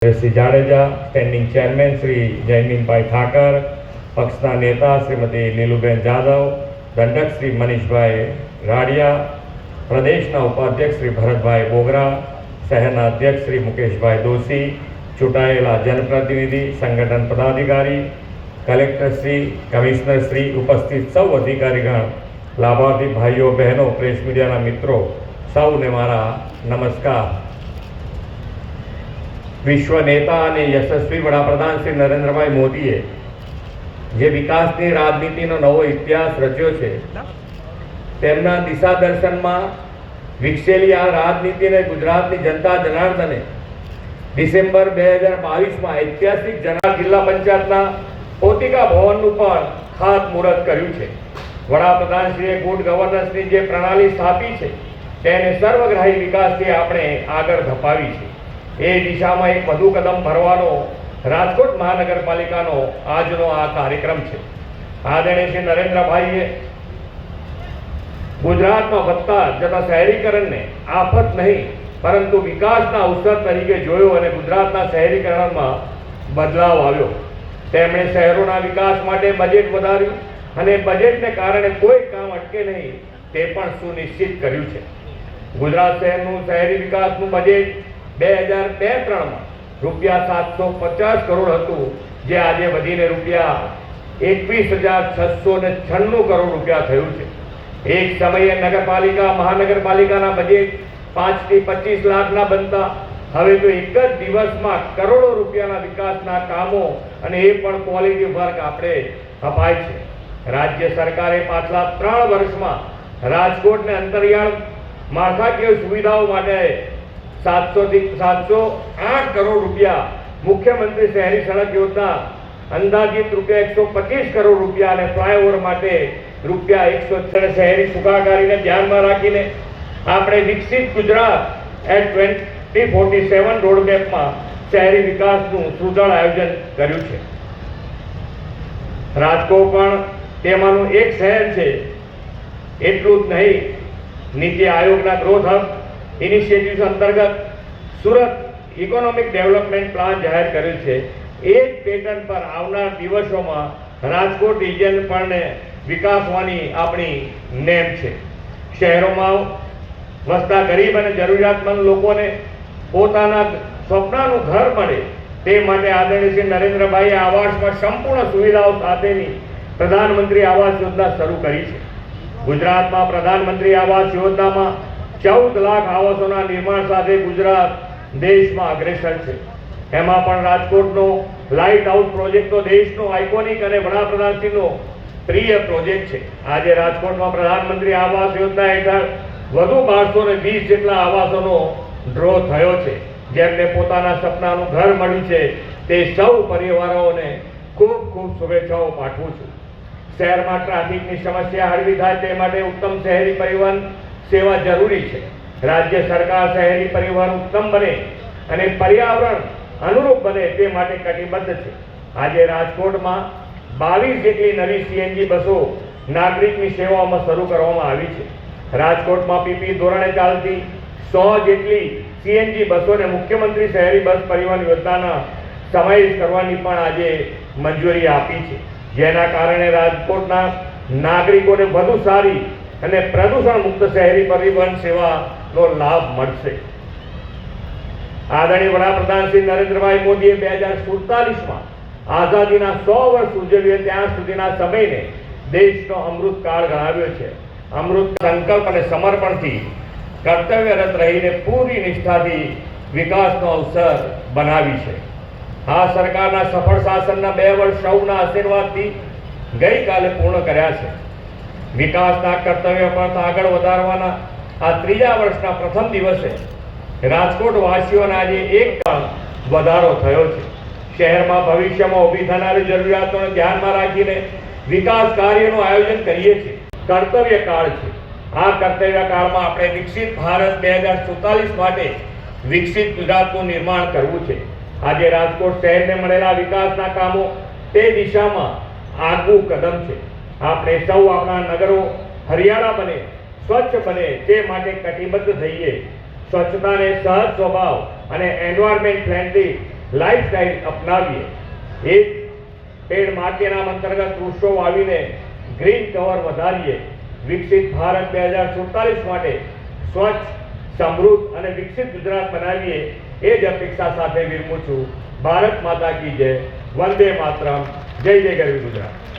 Shri Jadeja, standing chairman Shri જયમીનભાઈ Thakar, પક્ષના નેતા શ્રીમતી લીલુબેન જાદવ, દંડક શ્રી મનીષભાઈ રાડિયા, પ્રદેશના ઉપાધ્યક્ષ શ્રી ભરતભાઈ બોગરા, શહેરના અધ્યક્ષ શ્રી મુકેશભાઈ દોશી, ચૂંટાયેલા જનપ્રતિનિધિ, સંગઠન પદાધિકારી, કલેક્ટરશ્રી, કમિશનરશ્રી, ઉપસ્થિત સૌ અધિકારીગણ, લાભાર્થી ભાઈઓ બહેનો, પ્રેસ મીડિયાના મિત્રો, સૌને મારા નમસ્કાર. વિશ્વ નેતા અને યશસ્વી વડાપ્રધાન શ્રી નરેન્દ્રભાઈ મોદીએ જે વિકાસની રાજનીતિનો નવો ઇતિહાસ રચ્યો છે, તેમના દિશા દર્શનમાં વિકસેલી આ રાજનીતિને ગુજરાતની જનતા જનાર્દને ડિસેમ્બર 2022માં ઐતિહાસિક જિલ્લા પંચાયતના પોતિકા ભવનનું પણ ખાતમુહૂર્ત કર્યું છે. વડાપ્રધાનશ્રીએ ગુડ ગવર્નન્સની જે પ્રણાલી સ્થાપી છે, તેને સર્વગ્રાહી વિકાસથી આપણે આગળ ધપાવી છે. એ દિશામાં એક વધુ કદમ ભરવાનો રાજકોટ મહાનગરપાલિકાનો આજનો આ કાર્યક્રમ છે. આદરણીય શ્રી નરેન્દ્રભાઈએ ગુજરાતમાં વધતા જતા શહેરીકરણને આફત નહીં પરંતુ વિકાસના અવસર તરીકે જોયો અને ગુજરાતના શહેરીકરણમાં બદલાવ આવ્યો. તેમણે શહેરોના વિકાસ માટે બજેટ વધાર્યું અને બજેટને કારણે કોઈ કામ અટકે નહીં તે પણ સુનિશ્ચિત કર્યું છે. ગુજરાત શહેરનું શહેરી વિકાસનું બજેટ 2002-03માં ₹750 કરોડ હતું, જે આજે વધીને ₹21,696 કરોડ થયું છે. એક સમયે નગરપાલિકા મહાનગરપાલિકાના બજેટ 5 થી 25 લાખના બનતા હવે તો એક જ દિવસમાં કરોડો રૂપિયાના વિકાસના કામો અને એ પણ ક્વોલિટી વર્ક આપણે અપાય છે. રાજ્ય સરકારે પાછલા 3 વર્ષમાં રાજકોટને અંતરિયાળ માળખાકીય સુવિધાઓ માટે 708 કરોડ રૂપિયા, મુખ્યમંત્રી શહેરી સડક યોજના અંદાજિત ₹125 કરોડ અને ફ્લાયઓવર માટે ₹106 શહેરી સુખાકારીને ધ્યાનમાં રાખીને આપણે વિકસિત ગુજરાત એટ 2047 રોડમેપમાં શહેરી વિકાસનું સુદૃઢ આયોજન કર્યું છે. રાજકોટ પણ તેમાંનું એક શહેર છે. એટલું જ નહીં, નીતિ આયોગના ગ્રોથ હબ ઇનિશિયેટિવ્સ અંતર્ગત સુરત ઇકોનોમિક ડેવલપમેન્ટ પ્લાન જાહેર કર્યું છે. એ જ પેટર્ન પર આવનાર દિવસોમાં રાજકોટ રિજિયન પણ વિકાસવાની આપણી નેમ છે. શહેરોમાં વસતા ગરીબ અને જરૂરિયાતમંદ લોકોને પોતાના સ્વપ્નનું ઘર મળે તે માટે આદરણીય શ્રી નરેન્દ્રભાઈએ આવાસમાં સંપૂર્ણ સુવિધાઓ સાથેની પ્રધાનમંત્રી આવાસ યોજના શરૂ કરી છે. ગુજરાતમાં પ્રધાનમંત્રી આવાસ યોજનામાં 14 લાખ આવાસોના નિર્માણ સાથે ગુજરાત દેશમાં અગ્રેસર છે. એમાં પણ રાજકોટનો લાઇટ હાઉસ પ્રોજેક્ટ તો દેશનો આઇકોનિક અને વડાપ્રધાનશ્રીનો પ્રિય પ્રોજેક્ટ છે. આજે રાજકોટમાં પ્રધાનમંત્રી આવાસ યોજના હેઠળ વધુ 1220 જેટલા આવાસોનો ડ્રો થયો છે. જેમને પોતાના સપનાનું ઘર મળ્યું છે તે સૌ પરિવારોને ખૂબ ખૂબ શુભેચ્છાઓ પાઠવું છું. શહેરમાં ટ્રાફિકની સમસ્યા હળવી થાય તે માટે ઉત્તમ શહેરી પરિવહન સેવા જરૂરી છે. રાજ્ય સરકાર શહેરી પરિવહન ઉત્તમ બને અને પર્યાવરણ અનુરૂપ બને તે માટે કટિબદ્ધ છે. આજે રાજકોટમાં 22 જેટલી નવી સીએનજી બસો નાગરિકની સેવાઓમાં શરૂ કરવામાં આવી છે. રાજકોટમાં પીપી ધોરણે ચાલતી 100 જેટલી સીએનજી બસોને મુખ્યમંત્રી શહેરી બસ પરિવહન યોજનાના સમાવેશ કરવાની પણ આજે મંજૂરી આપી છે, જેના કારણે રાજકોટના નાગરિકોને વધુ સારી અને પ્રદૂષણ મુક્ત શહેરી પરિવહન સેવાનો લાભ મળશે. આદરણીય વડાપ્રધાન શ્રી નરેન્દ્રભાઈ મોદીએ 2047માં આઝાદીના 100 વર્ષ ઉજવીએ ત્યાં સુધીના સમયને દેશનો અમૃતકાળ ગણાવ્યો છે. અમૃત સંકલ્પ અને સમર્પણથી કર્તવ્યરત રહીને પૂરી નિષ્ઠાથી વિકાસનો અવસર બનાવી છે. આ સરકારના સફળ શાસનના 2 વર્ષ સૌના આશીર્વાદથી ગઈકાલે પૂર્ણ કર્યા છે. વિકાસના કર્તવ્ય પર આગળ વધારવાના આ 3જા વર્ષના પ્રથમ દિવસે રાજકોટ વાસીઓને આજે એક વધારો થયો છે. શહેરમાં ભવિષ્યમાં ઊભી થનારી જરૂરિયાતોને ધ્યાનમાં રાખીને વિકાસ કાર્યનું આયોજન કરીએ છીએ. કર્તવ્ય કાળ છે. આ કર્તવ્ય કાળમાં આપણે વિકસિત ભારત 2047 માટે વિકસિત ગુજરાતનું નિર્માણ કરવું છે. આજે રાજકોટ શહેરને મળેલા વિકાસના કામો તે દિશામાં આગવું કદમ છે. આપણે સૌ આપણા નગરો હરિયાળા બને, સ્વચ્છ બને તે માટે કટિબદ્ધ થઈએ. સ્વચ્છતાને સહજ સ્વભાવ અને એન્વાયરમેન્ટ ફ્રેન્ડલી લાઈફસ્ટાઈલ અપનાવીએ. એક પેડ માં કે નામ અંતર્ગત વૃક્ષો વાવીને ગ્રીન કવર વધારીએ. વિકસિત ભારત 2047 માટે સ્વચ્છ, સમૃદ્ધ અને વિકસિત ગુજરાત બનાવીએ એ જ અપેક્ષા સાથે વિરમું છું. ભારત માતા કી જય. વંદે માતરમ. જય જય ગરવી ગુજરાત.